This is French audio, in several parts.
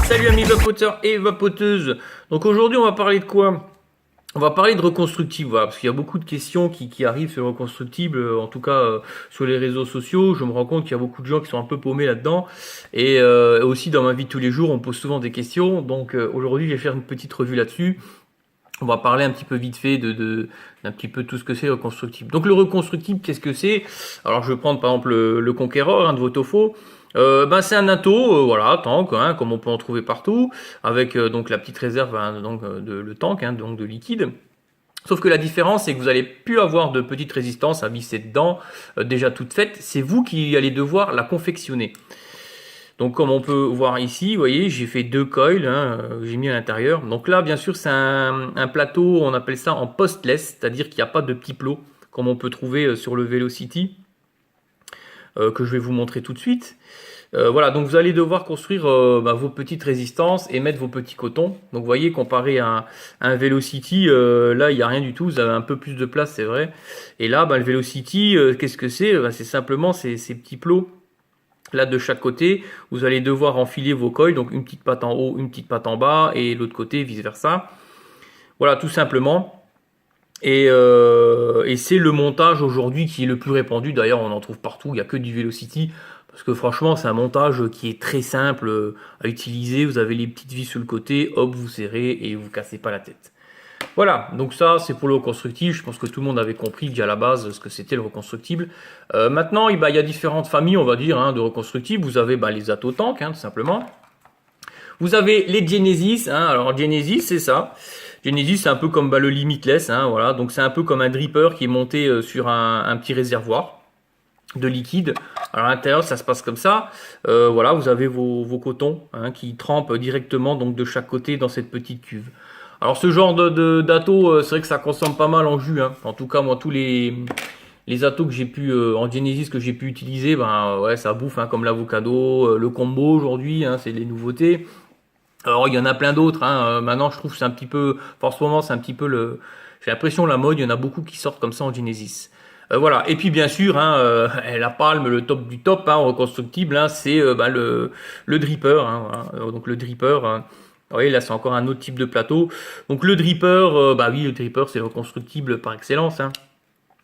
Salut amis vapoteurs et vapoteuses. Donc aujourd'hui on va parler de quoi? On va parler de reconstructible, voilà, parce qu'il y a beaucoup de questions qui arrivent sur le reconstructible, en tout cas sur les réseaux sociaux. Je me rends compte qu'il y a beaucoup de gens qui sont un peu paumés là-dedans. Et aussi dans ma vie de tous les jours, on pose souvent des questions. Donc aujourd'hui je vais faire une petite revue là-dessus. On va parler un petit peu vite fait d'un petit peu tout ce que c'est le reconstructible. Donc le reconstructible, qu'est-ce que c'est? Alors je vais prendre par exemple le Conqueror de Votofo. C'est un atto, voilà, tank, hein, comme on peut en trouver partout, avec donc la petite réserve le tank, hein, donc de liquide. Sauf que la différence, c'est que vous allez plus avoir de petite résistance à visser dedans, déjà toute faite. C'est vous qui allez devoir la confectionner. Donc comme on peut voir ici, vous voyez, j'ai fait deux coils, hein, j'ai mis à l'intérieur. Donc là, bien sûr, c'est un plateau, on appelle ça en postless, c'est-à-dire qu'il n'y a pas de petits plots, comme on peut trouver sur le Velocity, que je vais vous montrer tout de suite. Voilà, donc vous allez devoir construire vos petites résistances et mettre vos petits cotons. Donc vous voyez, comparé à un Velocity, là il n'y a rien du tout, vous avez un peu plus de place, c'est vrai. Et là, le Velocity, qu'est-ce que c'est? C'est simplement ces petits plots là de chaque côté. Vous allez devoir enfiler vos coils, donc une petite patte en haut, une petite patte en bas, et l'autre côté, vice versa. Voilà, tout simplement. Et c'est le montage aujourd'hui qui est le plus répandu. D'ailleurs, on en trouve partout, il n'y a que du Velocity. Parce que franchement, c'est un montage qui est très simple à utiliser. Vous avez les petites vis sur le côté, hop, vous serrez et vous cassez pas la tête. Voilà, donc ça c'est pour le reconstructible. Je pense que tout le monde avait compris déjà à la base ce que c'était le reconstructible. Maintenant, il y a différentes familles, on va dire, hein, de reconstructibles. Vous avez les Atto-Tank, hein, tout simplement. Vous avez les Genesis. Hein. Alors Genesis, c'est ça. Genesis, c'est un peu comme le Limitless. Hein, voilà. Donc c'est un peu comme un dripper qui est monté sur un petit réservoir de liquide. Alors à l'intérieur, ça se passe comme ça. Voilà, vous avez vos cotons hein, qui trempent directement donc de chaque côté dans cette petite cuve. Alors ce genre d'atto, c'est vrai que ça consomme pas mal en jus. Hein. En tout cas, moi, tous les attos que j'ai pu en Genesis que j'ai pu utiliser, ouais, ça bouffe hein, comme l'avocado, le combo aujourd'hui, hein, c'est les nouveautés. Alors il y en a plein d'autres. Hein. Maintenant, je trouve que c'est un petit peu, en ce moment, c'est un petit peu j'ai l'impression la mode. Il y en a beaucoup qui sortent comme ça en Genesis. Voilà. Et puis bien sûr, hein, la palme, le top du top, hein, reconstructible, hein, c'est le dripper. Hein, voilà. Donc le dripper. Hein. Vous voyez, là c'est encore un autre type de plateau. Donc le dripper, oui, le dripper c'est reconstructible par excellence. Hein.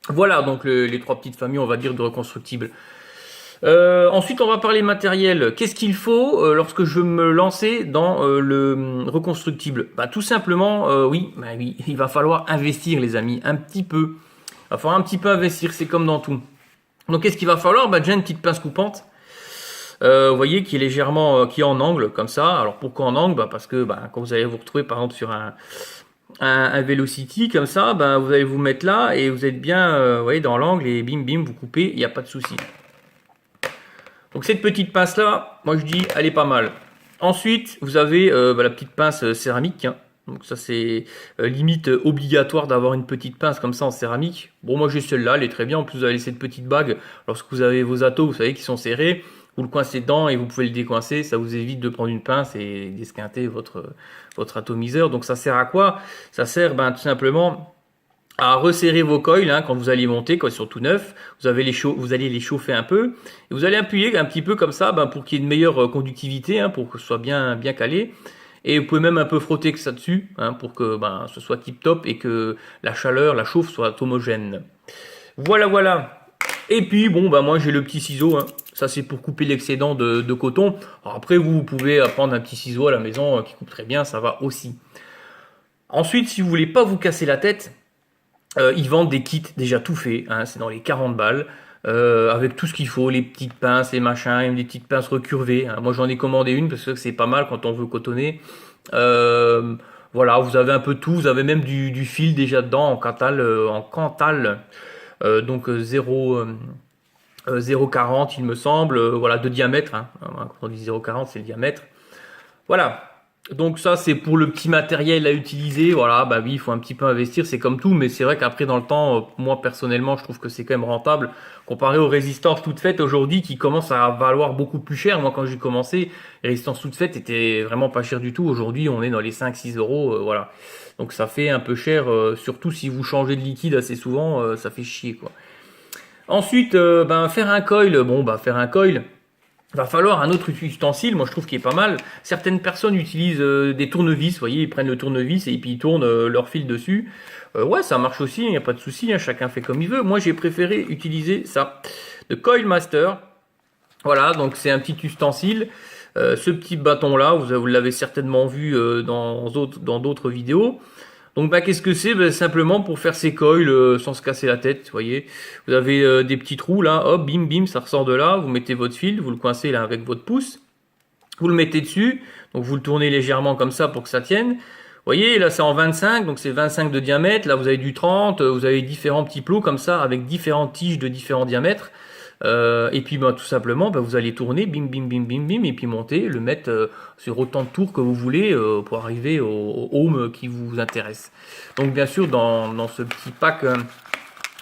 Voilà donc les trois petites familles, on va dire, de reconstructibles. Ensuite, on va parler matériel. Qu'est-ce qu'il faut lorsque je veux me lancer dans le reconstructible? Tout simplement, oui, il va falloir investir, les amis, un petit peu. Il va falloir un petit peu investir, c'est comme dans tout. Donc, qu'est-ce qu'il va falloir? Déjà une petite pince coupante. Vous voyez, qui est légèrement, qui est en angle, comme ça. Alors, pourquoi en angle? Parce que quand vous allez vous retrouver, par exemple, sur un Velocity, comme ça, vous allez vous mettre là, et vous êtes bien, vous voyez, dans l'angle, et bim, bim, vous coupez, il n'y a pas de souci. Donc cette petite pince là, moi je dis elle est pas mal. Ensuite vous avez la petite pince céramique. Hein. Donc ça c'est limite obligatoire d'avoir une petite pince comme ça en céramique. Bon moi j'ai celle-là, elle est très bien. En plus vous avez cette petite bague lorsque vous avez vos attos, vous savez qui sont serrés. Vous le coincez dedans et vous pouvez le décoincer. Ça vous évite de prendre une pince et d'esquinter votre atomiseur. Donc ça sert à quoi? Ça sert tout simplement à resserrer vos coils hein, quand vous allez monter, quand ils sont tout neufs. Vous allez les chauffer un peu et vous allez appuyer un petit peu comme ça pour qu'il y ait une meilleure conductivité, hein, pour que ce soit bien calé. Et vous pouvez même un peu frotter que ça dessus hein, pour que ce soit tip top et que la chaleur, la chauffe soit homogène. Voilà. Et puis moi j'ai le petit ciseau. Hein. Ça c'est pour couper l'excédent de coton. Alors, après vous pouvez prendre un petit ciseau à la maison qui coupe très bien, ça va aussi. Ensuite si vous voulez pas vous casser la tête, ils vendent des kits déjà tout faits, hein, c'est dans les 40 balles, avec tout ce qu'il faut, les petites pinces, les machins, des petites pinces recurvées. Hein. Moi j'en ai commandé une parce que c'est pas mal quand on veut cotonner. Voilà, vous avez un peu tout, vous avez même du fil déjà dedans en cantal, donc 0,40 il me semble, voilà, de diamètre. Hein. Quand on dit 0,40 c'est le diamètre. Voilà. Donc ça, c'est pour le petit matériel à utiliser. Voilà, bah oui, il faut un petit peu investir, c'est comme tout. Mais c'est vrai qu'après, dans le temps, moi, personnellement, je trouve que c'est quand même rentable. Comparé aux résistances toutes faites aujourd'hui, qui commencent à valoir beaucoup plus cher. Moi, quand j'ai commencé, les résistances toutes faites étaient vraiment pas chères du tout. Aujourd'hui, on est dans les 5-6 euros. Voilà. Donc ça fait un peu cher, surtout si vous changez de liquide assez souvent, ça fait chier, quoi. Ensuite, ben, faire un coil. Bon, bah, faire un coil. Va falloir un autre ustensile, moi je trouve qu'il est pas mal. Certaines personnes utilisent des tournevis, vous voyez, ils prennent le tournevis et puis ils tournent leur fil dessus. Ouais, ça marche aussi, il n'y a pas de souci, hein, chacun fait comme il veut. Moi j'ai préféré utiliser ça, le Coil Master. Voilà, donc c'est un petit ustensile. Ce petit bâton là, vous l'avez certainement vu dans d'autres vidéos. Donc bah qu'est-ce que c'est? Bah, simplement pour faire ses coils sans se casser la tête, vous voyez. Vous avez des petits trous là, hop, bim bim, ça ressort de là, vous mettez votre fil, vous le coincez là avec votre pouce, vous le mettez dessus, donc vous le tournez légèrement comme ça pour que ça tienne. Vous voyez, là c'est en 25, donc c'est 25 de diamètre, là vous avez du 30, vous avez différents petits plots comme ça avec différentes tiges de différents diamètres. Et puis tout simplement, vous allez tourner, bim bim bim bim bim, et puis monter, le mettre sur autant de tours que vous voulez pour arriver au home qui vous intéresse. Donc bien sûr, dans ce petit pack,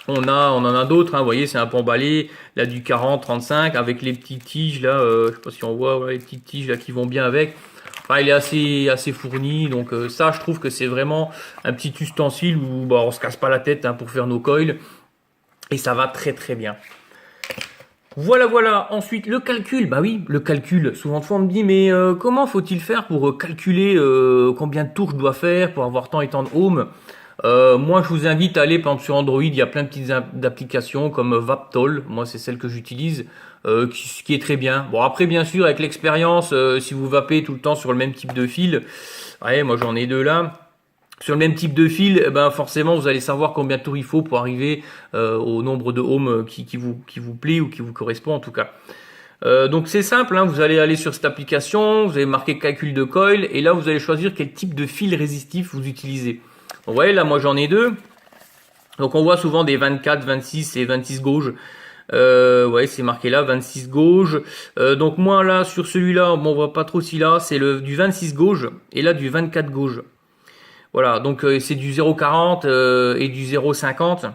on en a d'autres. Hein, vous voyez, c'est un pan balai, là du 40-35 avec les petites tiges là. Je sais pas si on voit voilà, les petites tiges là qui vont bien avec. Enfin, il est assez fourni, donc ça, je trouve que c'est vraiment un petit ustensile où on se casse pas la tête hein, pour faire nos coils et ça va très très bien. Voilà. Ensuite, le calcul. Bah oui, le calcul. Souvent de fois, on me dit, mais comment faut-il faire pour calculer combien de tours je dois faire pour avoir tant et tant de home? Moi, je vous invite à aller, par exemple, sur Android, il y a plein de petites applications comme Vaptol. Moi, c'est celle que j'utilise, qui est très bien. Bon, après, bien sûr, avec l'expérience, si vous vapez tout le temps sur le même type de fil, ouais, moi j'en ai deux là. Sur le même type de fil, forcément, vous allez savoir combien de tours il faut pour arriver au nombre de ohms qui vous plaît ou qui vous correspond en tout cas. Donc c'est simple, hein, vous allez aller sur cette application, vous allez marquer calcul de coil et là vous allez choisir quel type de fil résistif vous utilisez. Vous voyez là moi j'en ai deux. Donc on voit souvent des 24, 26 et 26 gauges. Ouais c'est marqué là 26 gauges. Donc moi là sur celui-là, bon on voit pas trop si là c'est du 26 gauges et là du 24 gauges. Voilà, donc c'est du 0,40 et du 0,50.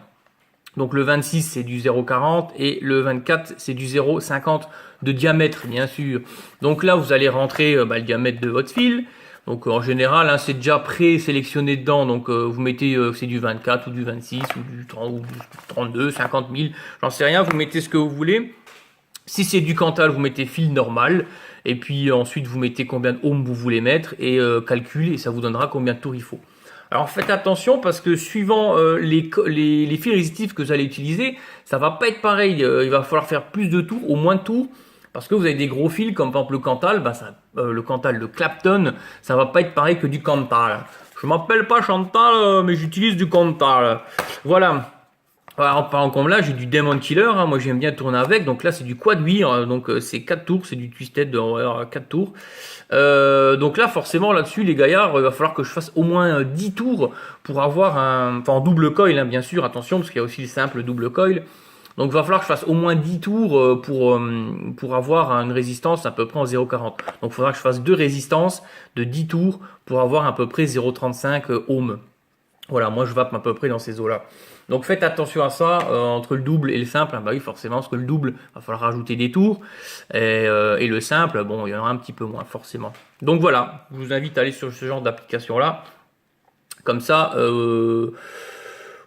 Donc le 26 c'est du 0,40 et le 24 c'est du 0,50 de diamètre bien sûr. Donc là vous allez rentrer le diamètre de votre fil. Donc en général hein, c'est déjà pré-sélectionné dedans. Donc vous mettez c'est du 24 ou du 26 ou du 30 ou du 32, 50 000, j'en sais rien. Vous mettez ce que vous voulez. Si c'est du Cantal, vous mettez fil normal. Et puis ensuite, vous mettez combien de ohms vous voulez mettre et calcul et ça vous donnera combien de tours il faut. Alors faites attention parce que suivant les fils résistifs que vous allez utiliser, ça va pas être pareil. Il va falloir faire plus de tours, au moins de tours. Parce que vous avez des gros fils comme par exemple le Cantal, le Cantal, le Clapton, ça va pas être pareil que du Cantal. Je m'appelle pas Chantal, mais j'utilise du Cantal. Voilà. Alors, par exemple, là, j'ai du Demon Killer, hein, moi j'aime bien tourner avec, donc là c'est du quad wire, donc c'est 4 tours, c'est du twisted de 4 tours. Donc là, forcément, là-dessus, les gaillards, il va falloir que je fasse au moins 10 tours pour avoir en double coil, hein, bien sûr, attention, parce qu'il y a aussi le simple double coil. Donc il va falloir que je fasse au moins 10 tours pour avoir une résistance à peu près en 0,40. Donc il faudra que je fasse deux résistances de 10 tours pour avoir à peu près 0,35 ohms. Voilà, moi je vape à peu près dans ces eaux-là. Donc faites attention à ça, entre le double et le simple, hein, bah oui forcément, parce que le double, il va falloir rajouter des tours, et le simple, bon, il y en aura un petit peu moins forcément. Donc voilà, je vous invite à aller sur ce genre d'application-là, comme ça, vous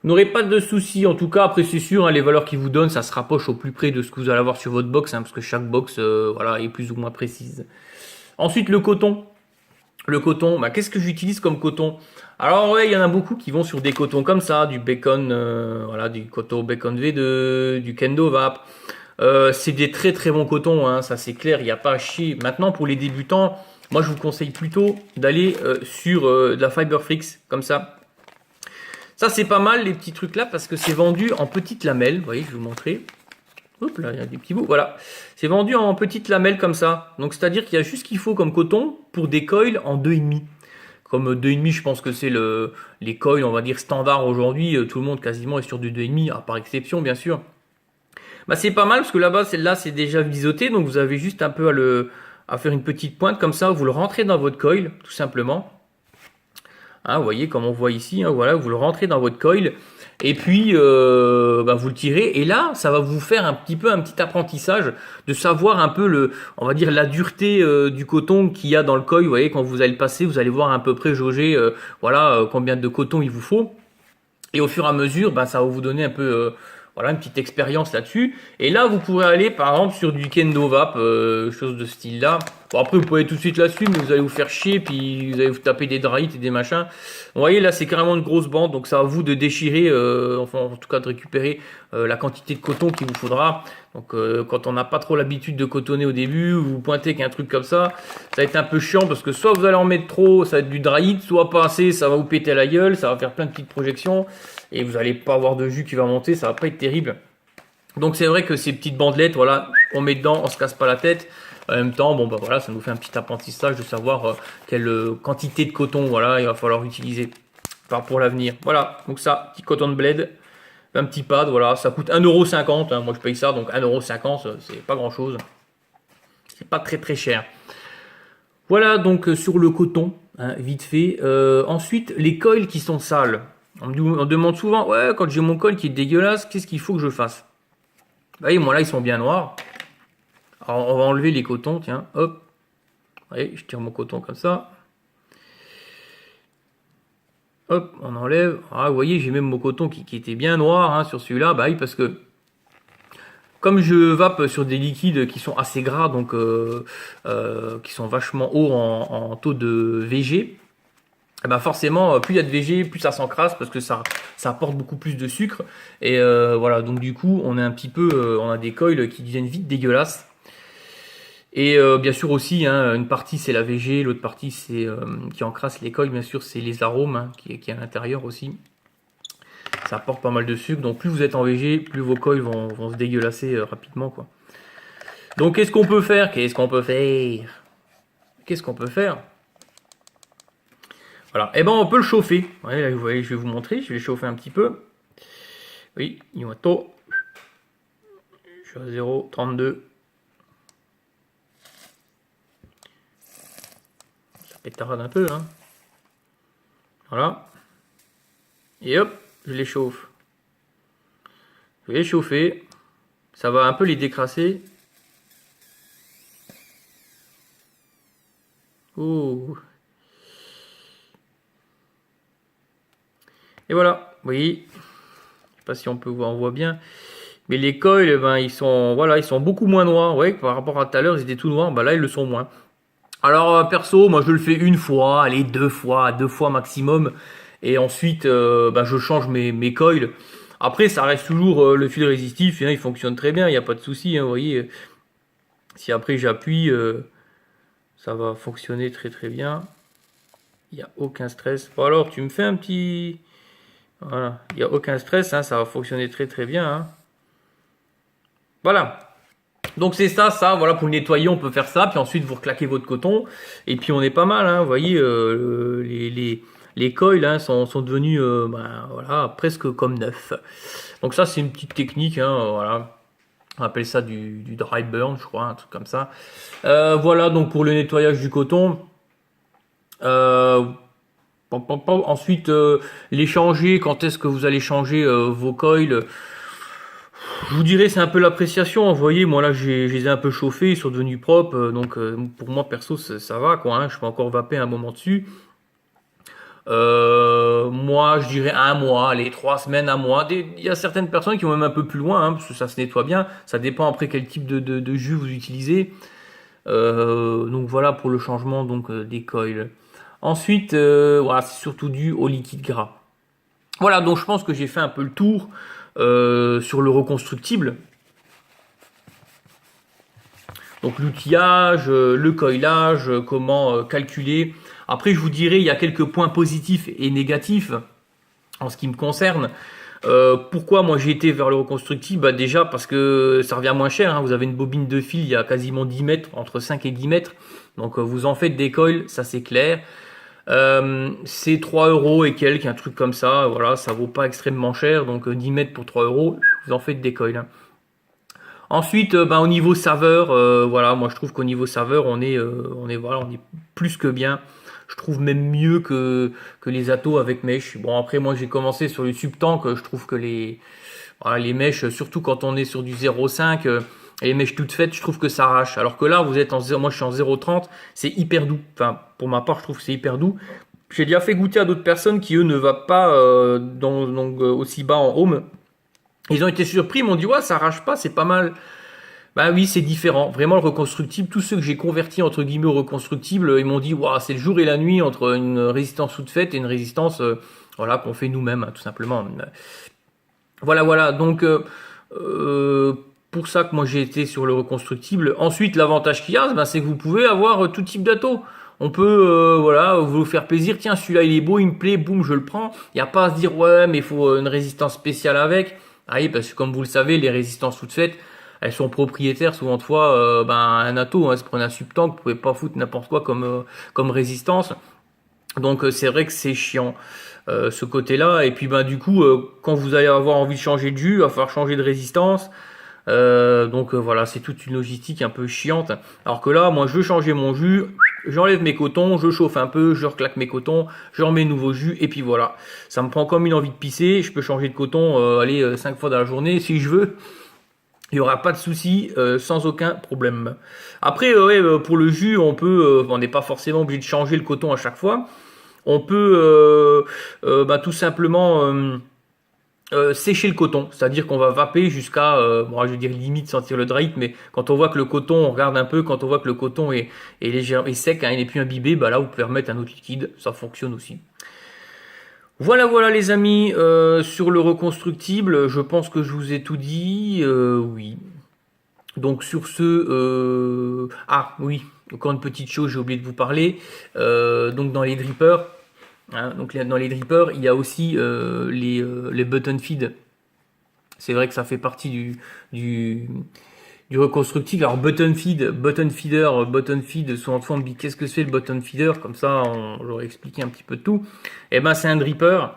n'aurez pas de soucis, en tout cas, après c'est sûr, hein, les valeurs qu'ils vous donnent, ça se rapproche au plus près de ce que vous allez avoir sur votre box, hein, parce que chaque box voilà, est plus ou moins précise. Ensuite le coton. Le coton, qu'est-ce que j'utilise comme coton? Alors ouais, il y en a beaucoup qui vont sur des cotons comme ça, du bacon, voilà, du coton bacon V2, du Kendo Vape. C'est des très très bons cotons, hein, ça c'est clair, il n'y a pas à chier. Maintenant pour les débutants, moi je vous conseille plutôt d'aller sur de la Fiberflix, comme ça. Ça c'est pas mal les petits trucs là parce que c'est vendu en petites lamelles, vous voyez, je vais vous montrer. Hop là, il y a des petits bouts, voilà. C'est vendu en petites lamelles comme ça. Donc c'est-à-dire qu'il y a juste ce qu'il faut comme coton pour des coils en 2,5. Comme 2,5, je pense que c'est les coils, on va dire, standard aujourd'hui. Tout le monde quasiment est sur du 2,5, par exception, bien sûr. C'est pas mal parce que là-bas, celle-là, c'est déjà biseauté. Donc vous avez juste un peu à faire une petite pointe comme ça. Vous le rentrez dans votre coil, tout simplement. Hein, vous voyez, comme on voit ici, hein, voilà, vous le rentrez dans votre coil. Et puis, vous le tirez. Et là, ça va vous faire un petit apprentissage de savoir un peu on va dire, la dureté du coton qu'il y a dans le coil. Vous voyez, quand vous allez le passer, vous allez voir à peu près jauger, combien de coton il vous faut. Et au fur et à mesure, ça va vous donner un peu, une petite expérience là-dessus. Et là, vous pourrez aller, par exemple, sur du Kendo Vap, chose de ce style-là. Bon, après, vous pouvez tout de suite là-dessus, mais vous allez vous faire chier, puis vous allez vous taper des dry hits et des machins. Vous voyez, là, c'est carrément une grosse bande, donc c'est à vous de déchirer, enfin, en tout cas, de récupérer la quantité de coton qu'il vous faudra. Donc, quand on n'a pas trop l'habitude de cotonner au début, vous pointez qu'un truc comme ça va être un peu chiant, parce que soit vous allez en mettre trop, ça va être du dry hit, soit pas assez, ça va vous péter la gueule, ça va faire plein de petites projections, et vous n'allez pas avoir de jus qui va monter, ça va pas être terrible. Donc c'est vrai que ces petites bandelettes, voilà, on met dedans, on se casse pas la tête. En même temps, ça nous fait un petit apprentissage de savoir quelle quantité de coton, voilà, il va falloir utiliser, enfin, pour l'avenir. Voilà, donc ça, petit coton de bled, un petit pad, voilà, ça coûte 1,50 €, hein, moi je paye ça, donc 1,50 €, c'est pas grand chose. C'est pas très très cher. Voilà donc sur le coton, hein, vite fait. Ensuite, les coils qui sont sales. On me demande souvent, ouais, quand j'ai mon coil qui est dégueulasse, qu'est-ce qu'il faut que je fasse? Vous voyez, moi là, ils sont bien noirs. Alors, on va enlever les cotons, tiens, hop. Allez, je tire mon coton comme ça. Hop, on enlève. Ah, vous voyez, j'ai même mon coton qui était bien noir, hein, sur celui-là. Bah oui, parce que comme je vape sur des liquides qui sont assez gras, donc qui sont vachement hauts en taux de VG, forcément, plus il y a de VG, plus ça s'encrasse parce que ça apporte beaucoup plus de sucre. Et voilà, donc du coup, on a des coils qui deviennent vite dégueulasses. Et bien sûr aussi, hein, une partie c'est la VG, l'autre partie c'est qui encrasse les coils, bien sûr, c'est les arômes, hein, qui est à l'intérieur aussi. Ça apporte pas mal de sucre, donc plus vous êtes en VG, plus vos coils vont se dégueulasser rapidement, quoi. Donc qu'est-ce qu'on peut faire? Voilà, et on peut le chauffer. Ouais, là, vous voyez, je vais vous montrer, je vais chauffer un petit peu. Oui, Iwato. Je suis à 0,32. Ça pétarade un peu, hein. Voilà. Et hop, je les chauffe. Je vais les chauffer. Ça va un peu les décrasser. Ouh. Et voilà, vous voyez, je sais pas si on peut voir, on voit bien, mais les coils, ils sont beaucoup moins noirs, ouais, par rapport à tout à l'heure, ils étaient tout noirs, là ils le sont moins. Alors perso, moi je le fais une fois, allez deux fois maximum, et ensuite je change mes coils. Après ça reste toujours le fil résistif, hein, il fonctionne très bien, il n'y a pas de souci, hein, vous voyez. Si après j'appuie, ça va fonctionner très très bien. Il n'y a aucun stress. Bon alors tu me fais un petit... Voilà, il n'y a aucun stress, hein, ça va fonctionner très très bien, hein. Voilà. Donc c'est ça, voilà, pour le nettoyer, on peut faire ça, puis ensuite vous reclaquez votre coton, et puis on est pas mal, hein, vous voyez, les coils, hein, sont devenus voilà, presque comme neufs. Donc ça c'est une petite technique, hein, voilà. On appelle ça du dry burn, je crois, un truc comme ça. Voilà donc pour le nettoyage du coton. Ensuite, les changer, quand est-ce que vous allez changer vos coils? Je vous dirais, c'est un peu l'appréciation. Vous voyez, moi là, je les ai un peu chauffés, ils sont devenus propres. Donc, pour moi, perso, ça va, quoi, hein, je peux encore vaper un moment dessus. Moi, je dirais un mois, les 3 semaines, un mois. Il y a certaines personnes qui vont même un peu plus loin, hein, parce que ça se nettoie bien. Ça dépend après quel type de jus vous utilisez. Donc voilà pour le changement donc des coils. Ensuite, voilà, c'est surtout dû au liquide gras. Voilà, donc je pense que j'ai fait un peu le tour sur le reconstructible. Donc l'outillage, le coilage, comment calculer. Après, je vous dirai, il y a quelques points positifs et négatifs en ce qui me concerne. Pourquoi moi j'ai été vers le reconstructible? Déjà parce que ça revient moins cher, hein. Vous avez une bobine de fil, il y a quasiment 10 mètres, entre 5 et 10 mètres. Donc vous en faites des coils, ça c'est clair. C'est 3 € et quelques, un truc comme ça. Voilà, ça vaut pas extrêmement cher. Donc 10 mètres pour 3 €, vous en faites des coils, hein. Ensuite, au niveau saveur, voilà, moi je trouve qu'au niveau saveur, voilà, on est plus que bien. Je trouve même mieux que les Atto avec mèche. Bon, après, moi j'ai commencé sur le Subtank, je trouve que voilà, les mèches, surtout quand on est sur du 0,5, et les mèches toutes faites, je trouve que ça arrache. Alors que là, moi je suis en 0,30, c'est hyper doux. Enfin, pour ma part, je trouve que c'est hyper doux. J'ai déjà fait goûter à d'autres personnes qui, eux, ne va pas aussi bas en home. Ils ont été surpris, ils m'ont dit, ouais, ça arrache pas, c'est pas mal. Bah oui, c'est différent. Vraiment, le reconstructible, tous ceux que j'ai convertis entre guillemets au reconstructible, ils m'ont dit, waouh, c'est le jour et la nuit entre une résistance toute faite et une résistance, voilà, qu'on fait nous-mêmes, hein, tout simplement. Voilà, voilà. Donc, pour ça que moi j'ai été sur le reconstructible. Ensuite, l'avantage qu'il y a, c'est que vous pouvez avoir tout type d'atto. On peut, voilà, vous faire plaisir. Tiens, celui-là, il est beau, il me plaît, boum, je le prends. Il n'y a pas à se dire, ouais, mais il faut une résistance spéciale avec. Ah oui, parce que comme vous le savez, les résistances toutes faites, elles sont propriétaires souvent de fois, un atto. Hein, si vous prenez un subtank, vous pouvez pas foutre n'importe quoi comme résistance. Donc c'est vrai que c'est chiant ce côté-là. Et puis du coup, quand vous allez avoir envie de changer de jus, il va falloir changer de résistance. Donc voilà, c'est toute une logistique un peu chiante. Alors que là, moi, je veux changer mon jus, j'enlève mes cotons, je chauffe un peu, je reclaque mes cotons, je remets nouveau jus, et puis voilà. Ça me prend comme une envie de pisser. Je peux changer de coton, 5 fois dans la journée si je veux. Il n'y aura pas de souci, sans aucun problème. Après, pour le jus, on n'est pas forcément obligé de changer le coton à chaque fois. On peut tout simplement sécher le coton, c'est-à-dire qu'on va vaper jusqu'à, je veux dire limite sentir le dry, mais quand on voit que le coton, on regarde un peu, quand on voit que le coton est sec, hein, il n'est plus imbibé, là vous pouvez remettre un autre liquide, ça fonctionne aussi. Voilà, voilà les amis, sur le reconstructible, je pense que je vous ai tout dit, oui. Donc sur ce, ah oui, encore une petite chose, j'ai oublié de vous parler, donc dans les drippers, hein, donc dans les drippers, il y a aussi les button feed. C'est vrai que ça fait partie du reconstructible. Alors button feeder, button feed, souvent on me dit qu'est-ce que c'est le button feeder, comme ça j'aurais expliqué un petit peu tout. Et c'est un dripper.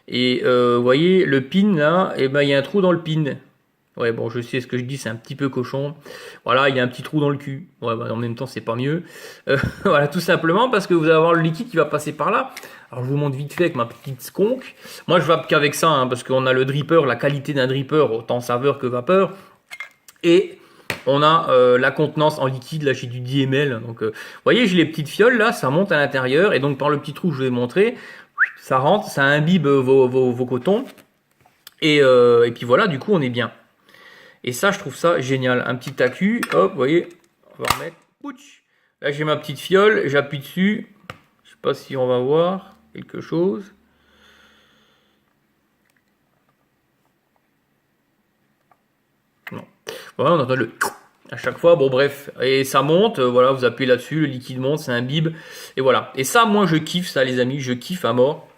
Et vous voyez le pin là, il y a un trou dans le pin. Ouais, bon, je sais ce que je dis, c'est un petit peu cochon. Voilà, il y a un petit trou dans le cul. Ouais, en même temps, c'est pas mieux. Voilà, tout simplement parce que vous allez avoir le liquide qui va passer par là. Alors, je vous montre vite fait avec ma petite sconque. Moi, je vape qu'avec ça, hein, parce qu'on a le dripper, la qualité d'un dripper, autant saveur que vapeur. Et on a la contenance en liquide, là, j'ai du 10 ml. Donc, vous voyez, j'ai les petites fioles, là, ça monte à l'intérieur. Et donc, par le petit trou, je vous ai montré, ça rentre, ça imbibe vos cotons. Et puis voilà, du coup, on est bien. Et ça, je trouve ça génial. Un petit accu, hop, vous voyez, on va remettre. Pouch. Là, j'ai ma petite fiole, j'appuie dessus. Je sais pas si on va voir quelque chose. Non. Voilà, on entend le à chaque fois. Bon, bref. Et ça monte, voilà, vous appuyez là-dessus, le liquide monte, c'est un bib. Et voilà. Et ça, moi, je kiffe ça, les amis. Je kiffe à mort.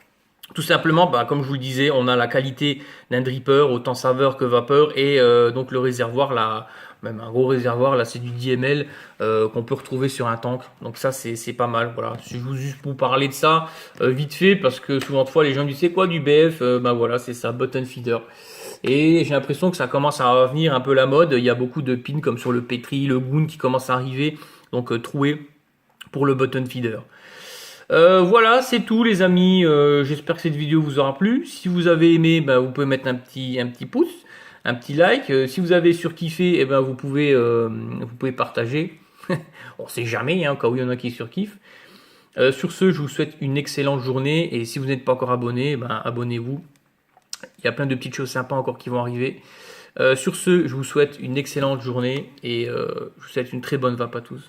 Tout simplement, comme je vous le disais, on a la qualité d'un dripper, autant saveur que vapeur, et donc le réservoir, là, même un gros réservoir, là c'est du 10 ml qu'on peut retrouver sur un tank. Donc ça c'est pas mal. Voilà, je vous juste pour vous parler de ça vite fait, parce que souvent de fois les gens me disent c'est quoi du BF, voilà, c'est ça, button feeder. Et j'ai l'impression que ça commence à revenir un peu la mode. Il y a beaucoup de pins comme sur le Petri, le Goon qui commencent à arriver, donc troués pour le button feeder. Voilà, c'est tout les amis. J'espère que cette vidéo vous aura plu. Si vous avez aimé, vous pouvez mettre un petit pouce, un petit like. Si vous avez surkiffé, vous pouvez partager. On sait jamais, hein, au cas où il y en a qui surkiffent. Sur ce, je vous souhaite une excellente journée. Et si vous n'êtes pas encore abonné, abonnez-vous. Il y a plein de petites choses sympas encore qui vont arriver. Sur ce, je vous souhaite une excellente journée et je vous souhaite une très bonne vape à tous.